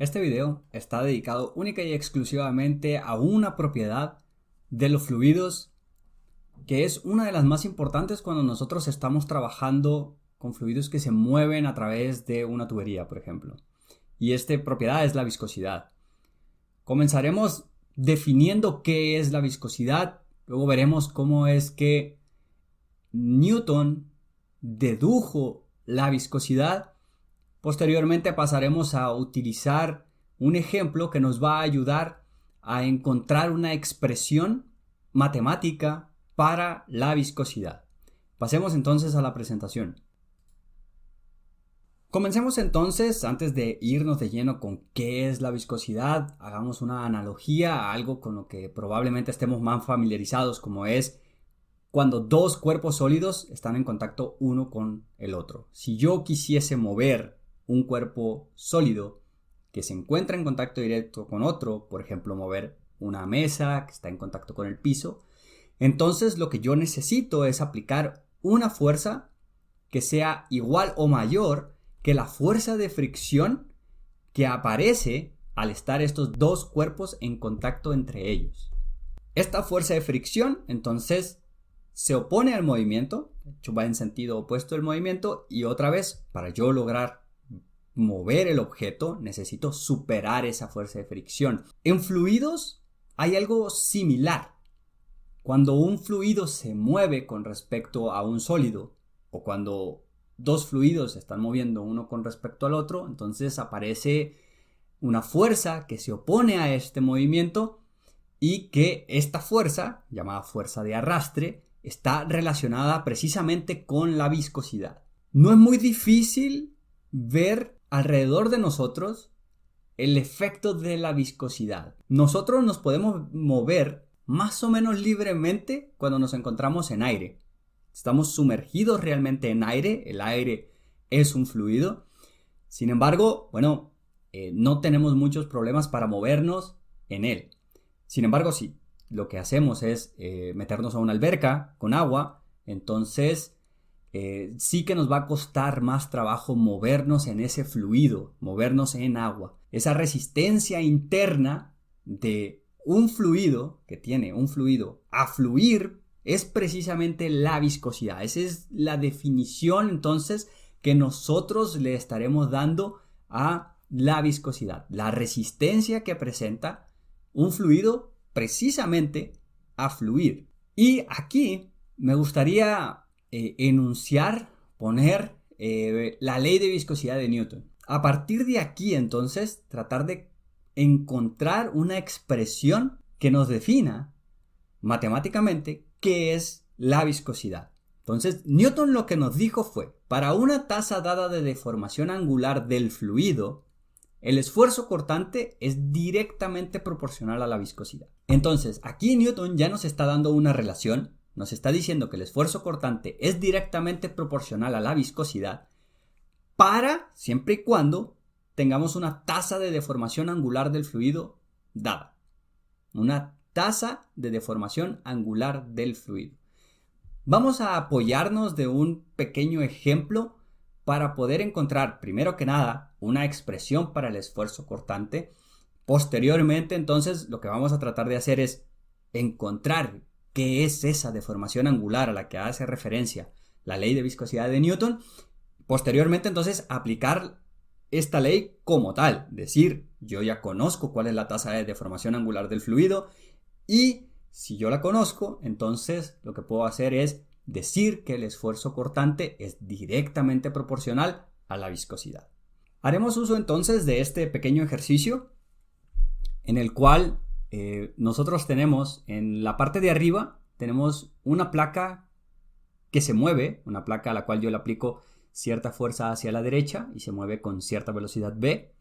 Este video está dedicado única y exclusivamente a una propiedad de los fluidos que es una de las más importantes cuando nosotros estamos trabajando con fluidos que se mueven a través de una tubería, por ejemplo. Y esta propiedad es la viscosidad. Comenzaremos definiendo qué es la viscosidad, luego veremos cómo es que Newton dedujo la viscosidad. Posteriormente pasaremos a utilizar un ejemplo que nos va a ayudar a encontrar una expresión matemática para la viscosidad. Pasemos entonces a la presentación. Comencemos entonces, antes de irnos de lleno con qué es la viscosidad, hagamos una analogía a algo con lo que probablemente estemos más familiarizados, como es cuando dos cuerpos sólidos están en contacto uno con el otro. Si yo quisiese mover un cuerpo sólido que se encuentra en contacto directo con otro, por ejemplo, mover una mesa que está en contacto con el piso, entonces lo que yo necesito es aplicar una fuerza que sea igual o mayor que la fuerza de fricción que aparece al estar estos dos cuerpos en contacto entre ellos. Esta fuerza de fricción, entonces, se opone al movimiento, de hecho va en sentido opuesto al movimiento, y otra vez, para yo lograr mover el objeto, necesito superar esa fuerza de fricción. En fluidos hay algo similar. Cuando un fluido se mueve con respecto a un sólido, o cuando dos fluidos se están moviendo uno con respecto al otro, entonces aparece una fuerza que se opone a este movimiento y que esta fuerza, llamada fuerza de arrastre, está relacionada precisamente con la viscosidad. No es muy difícil ver alrededor de nosotros el efecto de la viscosidad. Nosotros nos podemos mover más o menos libremente cuando nos encontramos en aire. Estamos sumergidos realmente en aire. El aire es un fluido. Sin embargo, no tenemos muchos problemas para movernos en él. Sin embargo, si lo que hacemos es meternos a una alberca con agua, entonces sí que nos va a costar más trabajo movernos en ese fluido, movernos en agua. Esa resistencia interna de un fluido, que tiene un fluido a fluir, es precisamente la viscosidad. Esa es la definición entonces que nosotros le estaremos dando a la viscosidad. La resistencia que presenta un fluido precisamente a fluir. Y aquí me gustaría poner la ley de viscosidad de Newton. A partir de aquí entonces tratar de encontrar una expresión que nos defina matemáticamente qué es la viscosidad. Entonces Newton lo que nos dijo fue: para una tasa dada de deformación angular del fluido, el esfuerzo cortante es directamente proporcional a la viscosidad. Entonces, aquí Newton ya nos está dando una relación, nos está diciendo que el esfuerzo cortante es directamente proporcional a la viscosidad siempre y cuando tengamos una tasa de deformación angular del fluido dada. Una tasa de deformación angular del fluido. Vamos a apoyarnos de un pequeño ejemplo para poder encontrar, primero que nada, una expresión para el esfuerzo cortante. Posteriormente, entonces, lo que vamos a tratar de hacer es encontrar qué es esa deformación angular a la que hace referencia la ley de viscosidad de Newton. Posteriormente, entonces, aplicar esta ley como tal. Decir, yo ya conozco cuál es la tasa de deformación angular del fluido y si yo la conozco, entonces lo que puedo hacer es decir que el esfuerzo cortante es directamente proporcional a la viscosidad. Haremos uso entonces de este pequeño ejercicio en el cual nosotros tenemos en la parte de arriba tenemos una placa que se mueve, una placa a la cual yo le aplico cierta fuerza hacia la derecha y se mueve con cierta velocidad v,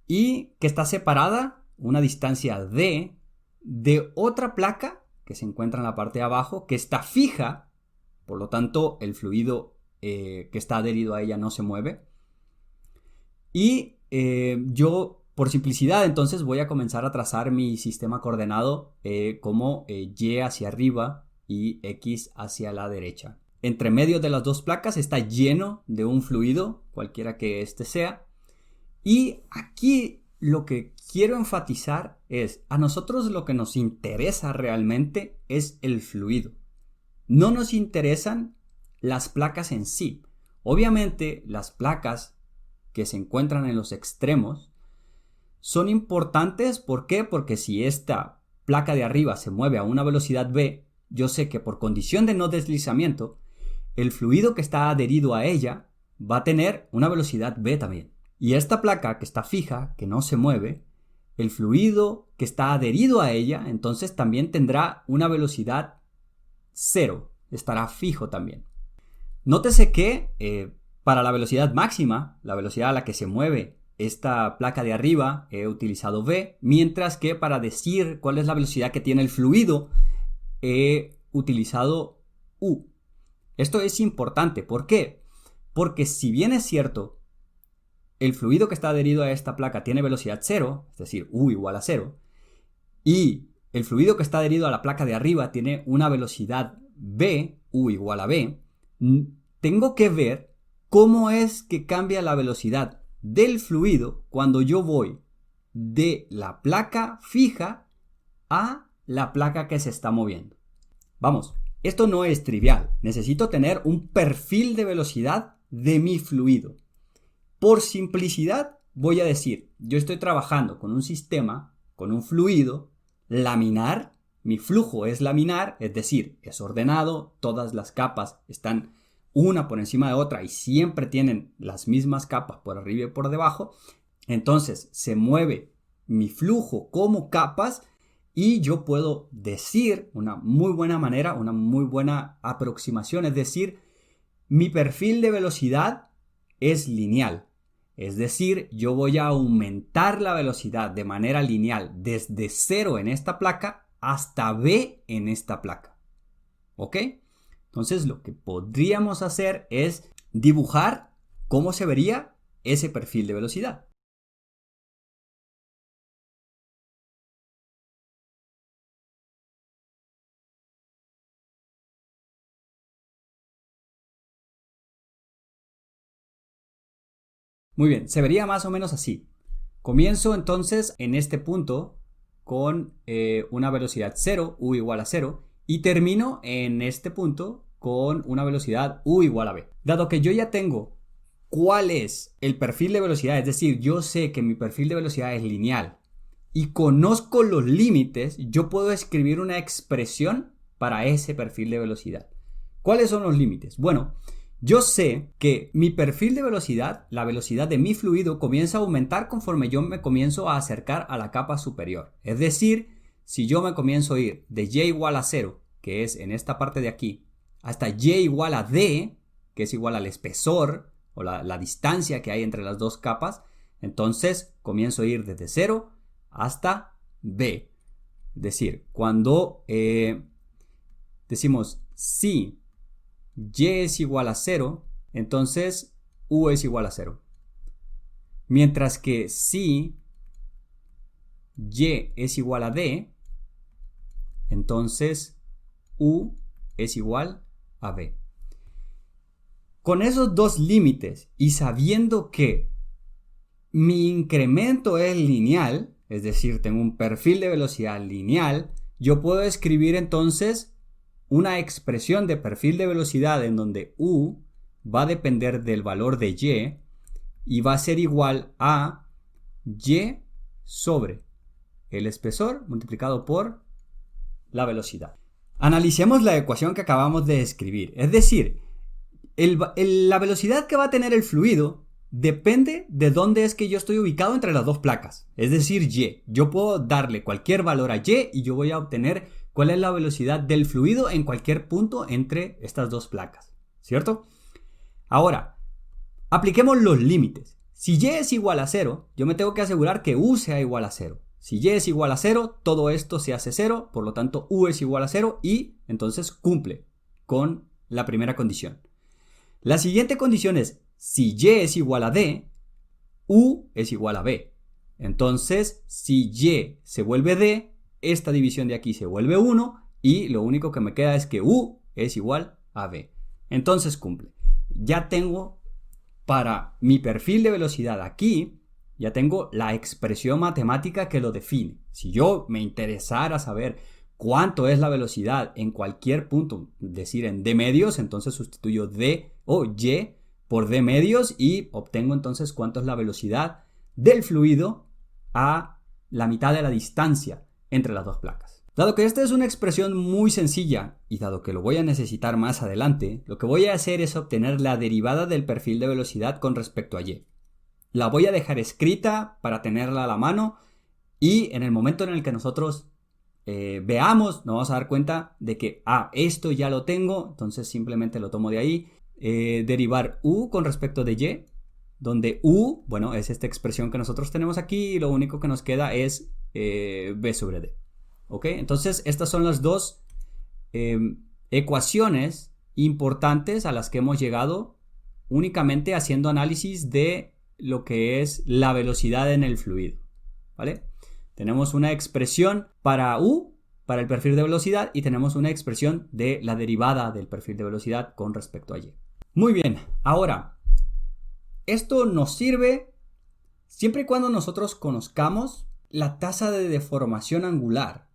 y que está separada una distancia d de otra placa que se encuentra en la parte de abajo, que está fija, por lo tanto el fluido que está adherido a ella no se mueve. Y yo, por simplicidad, entonces voy a comenzar a trazar mi sistema coordenado como y hacia arriba y x hacia la derecha. Entre medio de las dos placas está lleno de un fluido, cualquiera que este sea, Y aquí lo que quiero enfatizar es, a nosotros lo que nos interesa realmente es el fluido. No nos interesan las placas en sí. Obviamente, las placas que se encuentran en los extremos son importantes. ¿Por qué? Porque si esta placa de arriba se mueve a una velocidad v, yo sé que por condición de no deslizamiento, el fluido que está adherido a ella va a tener una velocidad v también. Y esta placa que está fija, que no se mueve, el fluido que está adherido a ella, entonces también tendrá una velocidad 0, estará fijo también. Nótese que para la velocidad máxima, la velocidad a la que se mueve esta placa de arriba, he utilizado v, mientras que para decir cuál es la velocidad que tiene el fluido, he utilizado u. Esto es importante. ¿Por qué? Porque si bien es cierto, el fluido que está adherido a esta placa tiene velocidad 0, es decir, u igual a 0, y el fluido que está adherido a la placa de arriba tiene una velocidad v, u igual a v, tengo que ver cómo es que cambia la velocidad del fluido cuando yo voy de la placa fija a la placa que se está moviendo. Vamos, esto no es trivial. Necesito tener un perfil de velocidad de mi fluido. Por simplicidad voy a decir, yo estoy trabajando con un sistema, con un fluido laminar. Mi flujo es laminar, es decir, es ordenado, todas las capas están una por encima de otra y siempre tienen las mismas capas por arriba y por debajo. Entonces se mueve mi flujo como capas y yo puedo decir una muy buena manera, una muy buena aproximación, es decir, mi perfil de velocidad es lineal. Es decir, yo voy a aumentar la velocidad de manera lineal desde 0 en esta placa hasta v en esta placa. ¿Ok? Entonces lo que podríamos hacer es dibujar cómo se vería ese perfil de velocidad. Muy bien, se vería más o menos así. Comienzo entonces en este punto con una velocidad 0, u igual a 0, y termino en este punto con una velocidad u igual a v. Dado que yo ya tengo cuál es el perfil de velocidad, es decir, yo sé que mi perfil de velocidad es lineal y conozco los límites, yo puedo escribir una expresión para ese perfil de velocidad. ¿Cuáles son los límites? Bueno, yo sé que mi perfil de velocidad, la velocidad de mi fluido, comienza a aumentar conforme yo me comienzo a acercar a la capa superior. Es decir, si yo me comienzo a ir de y igual a 0, que es en esta parte de aquí, hasta y igual a d, que es igual al espesor o la distancia que hay entre las dos capas, entonces comienzo a ir desde 0 hasta b. Es decir, cuando decimos si y es igual a 0, entonces u es igual a 0. Mientras que si y es igual a d, entonces u es igual a v. Con esos dos límites y sabiendo que mi incremento es lineal, es decir, tengo un perfil de velocidad lineal, yo puedo escribir entonces una expresión de perfil de velocidad en donde u va a depender del valor de y va a ser igual a y sobre el espesor multiplicado por la velocidad. Analicemos la ecuación que acabamos de escribir. Es decir, la velocidad que va a tener el fluido depende de dónde es que yo estoy ubicado entre las dos placas. Es decir, y. Yo puedo darle cualquier valor a y yo voy a obtener cuál es la velocidad del fluido en cualquier punto entre estas dos placas. ¿Cierto? Ahora, apliquemos los límites. Si y es igual a 0, yo me tengo que asegurar que u sea igual a 0. Si y es igual a 0, todo esto se hace 0, por lo tanto u es igual a 0 y entonces cumple con la primera condición. La siguiente condición es, si y es igual a d, u es igual a b. Entonces, si y se vuelve d, esta división de aquí se vuelve 1 y lo único que me queda es que u es igual a v. Entonces cumple. Ya tengo para mi perfil de velocidad aquí Ya tengo la expresión matemática que lo define. Si yo me interesara saber cuánto es la velocidad en cualquier punto, decir en d medios, entonces sustituyo d o y por d medios y obtengo entonces cuánto es la velocidad del fluido a la mitad de la distancia entre las dos placas. Dado que esta es una expresión muy sencilla y dado que lo voy a necesitar más adelante, lo que voy a hacer es obtener la derivada del perfil de velocidad con respecto a y. La voy a dejar escrita para tenerla a la mano y en el momento en el que nosotros veamos, nos vamos a dar cuenta de que, esto ya lo tengo, entonces simplemente lo tomo de ahí. Derivar u con respecto de y, donde u, bueno, es esta expresión que nosotros tenemos aquí y lo único que nos queda es b sobre d. ¿Ok? Entonces estas son las dos ecuaciones importantes a las que hemos llegado únicamente haciendo análisis de lo que es la velocidad en el fluido, ¿vale? Tenemos una expresión para u, para el perfil de velocidad, y tenemos una expresión de la derivada del perfil de velocidad con respecto a y. Muy bien, ahora, esto nos sirve siempre y cuando nosotros conozcamos la tasa de deformación angular.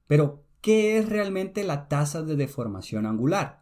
Pero, ¿qué es realmente la tasa de deformación angular?